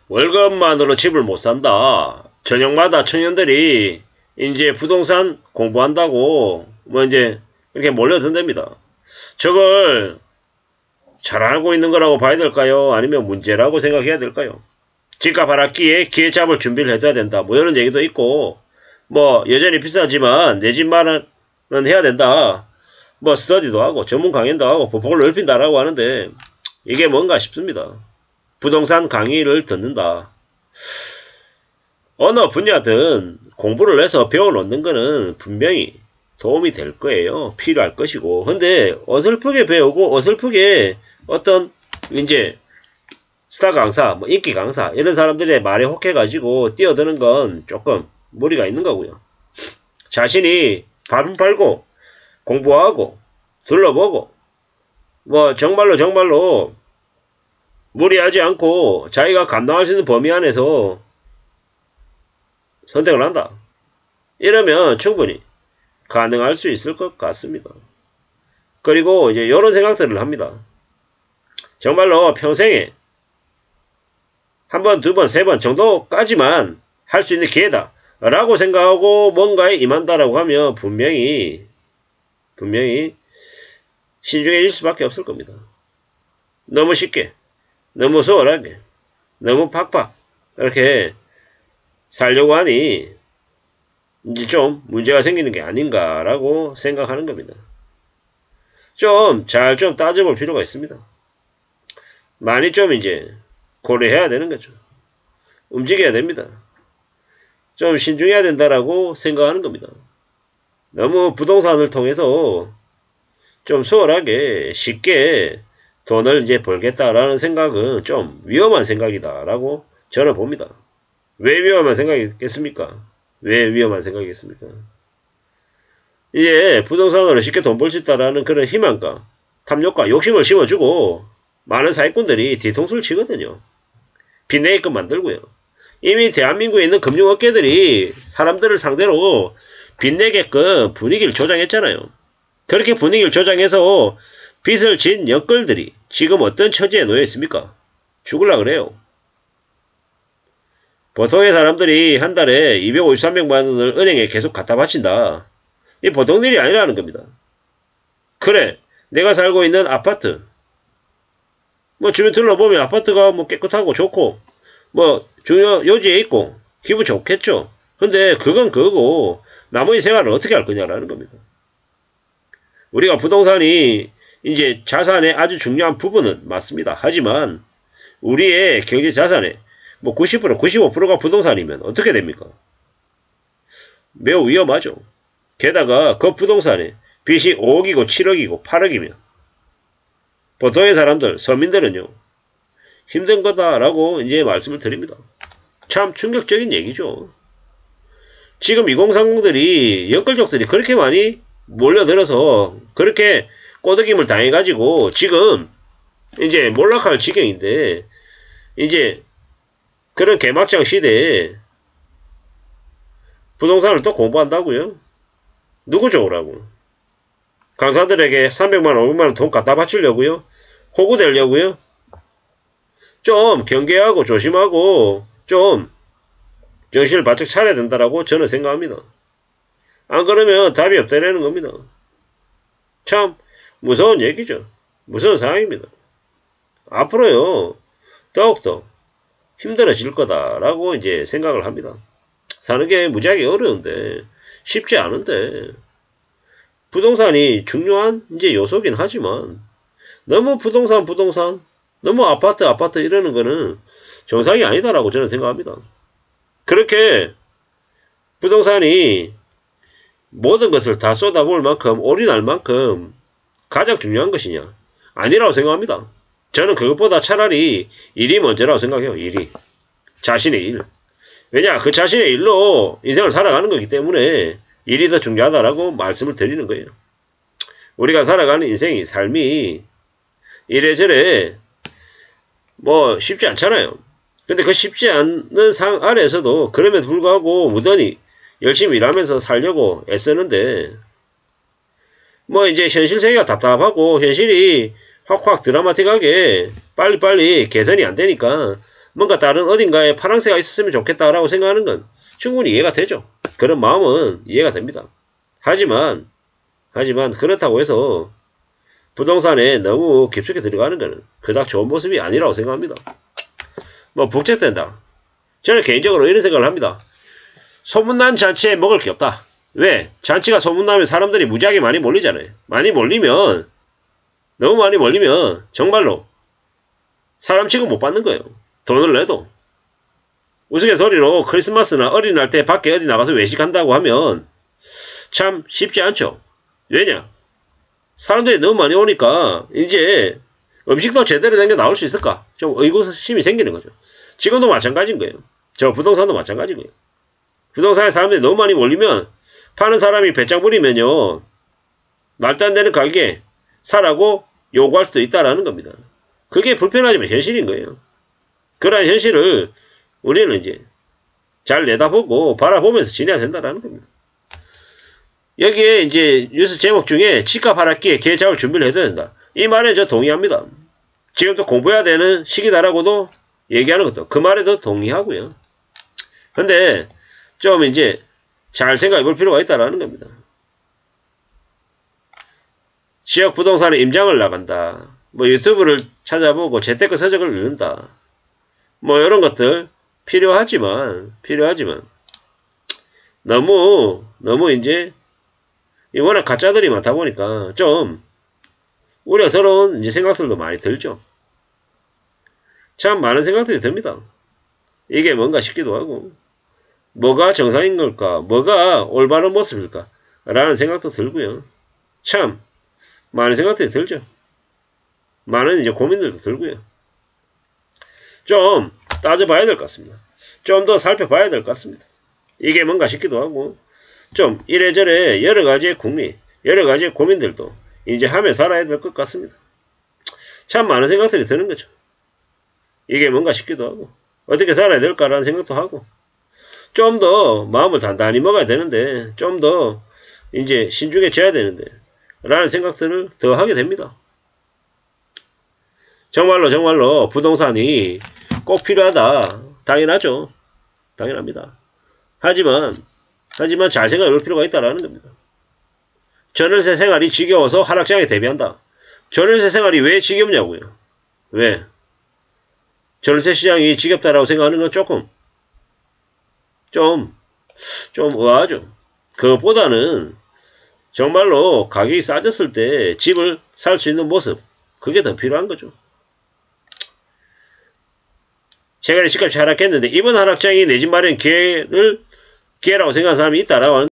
월급만으로 집을 못 산다. 저녁마다 청년들이 이제 부동산 공부한다고 뭐 이제 이렇게 몰려든답니다. 저걸 잘 알고 있는 거라고 봐야 될까요? 아니면 문제라고 생각해야 될까요? 집값 하락기에 기회 잡을 준비를 해줘야 된다. 뭐 이런 얘기도 있고, 뭐 여전히 비싸지만 내 집 마련은 해야 된다. 뭐 스터디도 하고 전문 강연도 하고 보폭을 넓힌다라고 하는데 이게 뭔가 싶습니다. 부동산 강의를 듣는다. 어느 분야든 공부를 해서 배워놓는 거는 분명히 도움이 될 거예요. 필요할 것이고. 근데 어설프게 배우고 어설프게 어떤 이제 스타 강사, 뭐 인기 강사 이런 사람들의 말에 혹해가지고 뛰어드는 건 조금 무리가 있는 거고요. 자신이 발 팔고 공부하고 둘러보고 뭐 정말로 무리하지 않고 자기가 감당할 수 있는 범위 안에서 선택을 한다. 이러면 충분히 가능할 수 있을 것 같습니다. 그리고 이제 이런 생각들을 합니다. 정말로 평생에 한 번, 두 번, 세 번 정도까지만 할 수 있는 기회다 라고 생각하고 뭔가에 임한다라고 하면 분명히 신중해질 수밖에 없을 겁니다. 너무 쉽게, 너무 수월하게, 너무 팍팍 이렇게 살려고 하니 이제 좀 문제가 생기는 게 아닌가라고 생각하는 겁니다. 좀 따져볼 필요가 있습니다. 많이 좀 이제 고려해야 되는 거죠. 움직여야 됩니다. 좀 신중해야 된다라고 생각하는 겁니다. 너무 부동산을 통해서 좀 수월하게 쉽게 돈을 이제 벌겠다라는 생각은 좀 위험한 생각이다라고 저는 봅니다. 왜 위험한 생각이겠습니까? 왜 위험한 생각이겠습니까? 이제 부동산으로 쉽게 돈 벌 수 있다라는 그런 희망과 탐욕과 욕심을 심어주고 많은 사기꾼들이 뒤통수를 치거든요. 빚내게끔 만들고요. 이미 대한민국에 있는 금융업계들이 사람들을 상대로 빚내게끔 분위기를 조장했잖아요. 그렇게 분위기를 조장해서 빚을 진 연끌들이 지금 어떤 처지에 놓여 있습니까? 죽으려고 그래요. 보통의 사람들이 한 달에 250, 300만 원을 은행에 계속 갖다 바친다. 이 보통 일이 아니라는 겁니다. 그래, 내가 살고 있는 아파트, 뭐 주변 둘러보면 아파트가 뭐 깨끗하고 좋고 뭐 중요 요지에 있고 기분 좋겠죠. 근데 그건 그거고 나머지 생활을 어떻게 할 거냐라는 겁니다. 우리가 부동산이 이제 자산의 아주 중요한 부분은 맞습니다. 하지만 우리의 경제 자산의 뭐 90%, 95%가 부동산이면 어떻게 됩니까? 매우 위험하죠. 게다가 그 부동산에 빚이 5억이고 7억이고 8억이면 보통의 사람들, 서민들은요, 힘든 거다라고 이제 말씀을 드립니다. 참 충격적인 얘기죠. 지금 2030들이, 연끌족들이 그렇게 많이 몰려들어서 그렇게 꼬드김을 당해가지고 지금 이제 몰락할 지경인데, 이제 그런 개막장 시대에 부동산을 또 공부한다고요? 누구 좋으라고? 강사들에게 300만원, 500만원 돈 갖다 바치려고요? 호구되려고요? 좀 경계하고 조심하고 좀 정신을 바짝 차려야 된다라고 저는 생각합니다. 안 그러면 답이 없다라는 겁니다. 참 무서운 얘기죠. 무서운 상황입니다. 앞으로요 더욱더 힘들어질 거다라고 이제 생각을 합니다. 사는 게 무지하게 어려운데 쉽지 않은데 부동산이 중요한 이제 요소긴 하지만 너무 부동산 너무 아파트 이러는 거는 정상이 아니다라고 저는 생각합니다. 그렇게 부동산이 모든 것을 다 쏟아부을 만큼 올인할 만큼 가장 중요한 것이냐? 아니라고 생각합니다. 저는 그것보다 차라리 일이 먼저라고 생각해요. 일이. 자신의 일. 왜냐? 그 자신의 일로 인생을 살아가는 거기 때문에 일이 더 중요하다라고 말씀을 드리는 거예요. 우리가 살아가는 인생이 삶이 이래저래 뭐 쉽지 않잖아요. 근데 그 쉽지 않는 상황 안에서도 그럼에도 불구하고 무던히 열심히 일하면서 살려고 애쓰는데 뭐 이제 현실 세계가 답답하고 현실이 확 드라마틱하게 빨리빨리 개선이 안 되니까 뭔가 다른 어딘가에 파랑새가 있었으면 좋겠다라고 생각하는 건 충분히 이해가 되죠. 그런 마음은 이해가 됩니다. 하지만 그렇다고 해서 부동산에 너무 깊숙이 들어가는 것은 그닥 좋은 모습이 아니라고 생각합니다. 뭐 북적된다. 저는 개인적으로 이런 생각을 합니다. 소문난 잔치에 먹을 게 없다. 왜? 잔치가 소문나면 사람들이 무지하게 많이 몰리잖아요. 너무 많이 몰리면 정말로 사람 취급 못 받는 거예요. 돈을 내도. 우스갯소리로 크리스마스나 어린이날 때 밖에 어디 나가서 외식한다고 하면 참 쉽지 않죠. 왜냐? 사람들이 너무 많이 오니까 이제 음식도 제대로 된 게 나올 수 있을까? 좀 의구심이 생기는 거죠. 지금도 마찬가지인 거예요. 저 부동산도 마찬가지인 거예요. 부동산에 사람들이 너무 많이 몰리면 파는 사람이 배짱 부리면요. 말도 안 되는 가격에 사라고 요구할 수도 있다라는 겁니다. 그게 불편하지만 현실인 거예요. 그러한 현실을 우리는 이제 잘 내다보고 바라보면서 지내야 된다라는 겁니다. 여기에 이제 뉴스 제목 중에 집값 하락기에 개 잡을 준비를 해야 된다. 이 말에 저 동의합니다. 지금도 공부해야 되는 시기다라고도 얘기하는 것도 그 말에도 동의하고요. 근데 좀 이제 잘 생각해 볼 필요가 있다라는 겁니다. 지역 부동산에 임장을 나간다. 뭐 유튜브를 찾아보고 재테크 서적을 읽는다. 뭐 이런 것들 필요하지만 너무 이제 워낙 가짜들이 많다 보니까 좀 우려스러운 이제 생각들도 많이 들죠. 참 많은 생각들이 듭니다. 이게 뭔가 싶기도 하고 뭐가 정상인 걸까? 뭐가 올바른 모습일까? 라는 생각도 들고요. 참 많은 생각들이 들죠. 많은 이제 고민들도 들고요. 좀 따져봐야 될 것 같습니다. 좀 더 살펴봐야 될 것 같습니다. 이게 뭔가 싶기도 하고 좀 이래저래 여러 가지의 궁리, 여러 가지의 고민들도 이제 하며 살아야 될 것 같습니다. 참 많은 생각들이 드는 거죠. 이게 뭔가 싶기도 하고 어떻게 살아야 될까라는 생각도 하고 좀 더 마음을 단단히 먹어야 되는데 좀 더 이제 신중해져야 되는데 라는 생각들을 더 하게 됩니다. 정말로 부동산이 꼭 필요하다. 당연하죠. 당연합니다. 하지만 잘 생각해 볼 필요가 있다라는 겁니다. 전월세 생활이 지겨워서 하락장에 대비한다. 전월세 생활이 왜 지겹냐고요. 왜? 전월세 시장이 지겹다라고 생각하는 건 좀 의아하죠. 그것보다는 정말로 가격이 싸졌을 때 집을 살 수 있는 모습, 그게 더 필요한 거죠. 최근에 집값이 하락했는데 이번 하락장이 내 집 마련 기회라고 생각하는 사람이 있다라고 하는